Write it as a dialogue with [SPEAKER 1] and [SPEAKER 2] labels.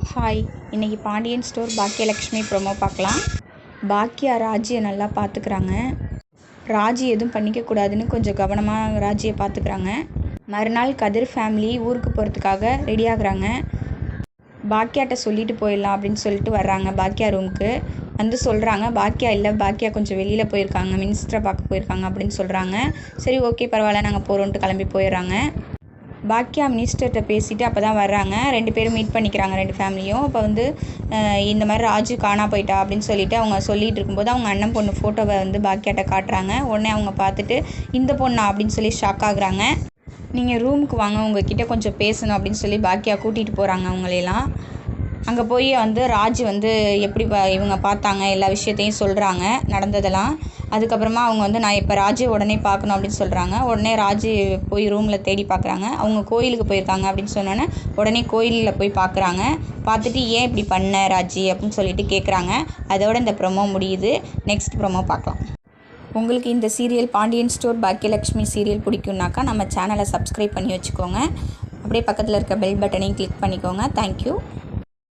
[SPEAKER 1] Hi, இன்றைக்கி Pandian store Bhagyalakshmi promo பார்க்கலாம். பாக்கியா ராஜியை நல்லா பார்த்துக்கிறாங்க. ராஜி எதுவும் பண்ணிக்கக்கூடாதுன்னு கொஞ்சம் கவனமாக ராஜியை பார்த்துக்கிறாங்க. மறுநாள் கதிர் ஃபேமிலி ஊருக்கு போகிறதுக்காக ரெடி ஆகுறாங்க. பாக்கியாட்ட சொல்லிட்டு போயிடலாம் அப்படின்னு சொல்லிட்டு வர்றாங்க. பாக்கியா ரூமுக்கு வந்து சொல்கிறாங்க, பாக்கியா இல்லை, பாக்கியா கொஞ்சம் வெளியில் போயிருக்காங்க, மினிஸ்டரை பார்க்க போயிருக்காங்க அப்படின்னு சொல்கிறாங்க. சரி, ஓகே, பரவாயில்ல, நாங்கள் போகிறோன்ட்டு கிளம்பி போயிடுறாங்க. பாக்கியா மினிஸ்டர்கிட்ட பேசிவிட்டு அப்போ தான் வர்றாங்க. 2 பேரும் மீட் பண்ணிக்கிறாங்க, 2 ஃபேமிலியும். அப்போ வந்து இந்த மாதிரி ராஜு காணா போயிட்டா அப்படின்னு சொல்லிட்டு அவங்க சொல்லிகிட்டு இருக்கும்போது அவங்க அண்ணன் பொண்ணு ஃபோட்டோவை வந்து பாக்கியாட்ட காட்டுறாங்க. உடனே அவங்க பார்த்துட்டு இந்த பொண்ணா அப்படின்னு சொல்லி ஷாக் ஆகுறாங்க. நீங்கள் ரூமுக்கு வாங்க, உங்ககிட்ட கொஞ்சம் பேசணும் அப்படின்னு சொல்லி பாக்கியா கூட்டிகிட்டு போகிறாங்க அவங்களையெல்லாம். அங்கே போய் வந்து ராஜு வந்து எப்படி இவங்க பார்த்தாங்க, எல்லா விஷயத்தையும் சொல்கிறாங்க, நடந்ததெல்லாம். அதுக்கப்புறமா அவங்க வந்து நான் இப்போ ராஜு உடனே பார்க்கணும் அப்படின்னு சொல்கிறாங்க. உடனே ராஜு போய் ரூமில் தேடி பார்க்குறாங்க. அவங்க கோயிலுக்கு போயிருக்காங்க அப்படின்னு சொன்னோன்னே உடனே கோயிலில் போய் பார்க்குறாங்க. பார்த்துட்டு ஏன் இப்படி பண்ண ராஜி அப்படின்னு சொல்லிட்டு கேட்குறாங்க. அதோட இந்த ப்ரோமோ முடியுது. நெக்ஸ்ட் ப்ரோமோ பார்க்கலாம். உங்களுக்கு இந்த serial Pandian store Baakiyalakshmi serial பிடிக்கும்னாக்கா நம்ம சேனலை சப்ஸ்கிரைப் பண்ணி வச்சுக்கோங்க. அப்படியே பக்கத்தில் இருக்க பெல் பட்டனையும் கிளிக் பண்ணிக்கோங்க. தேங்க்யூ.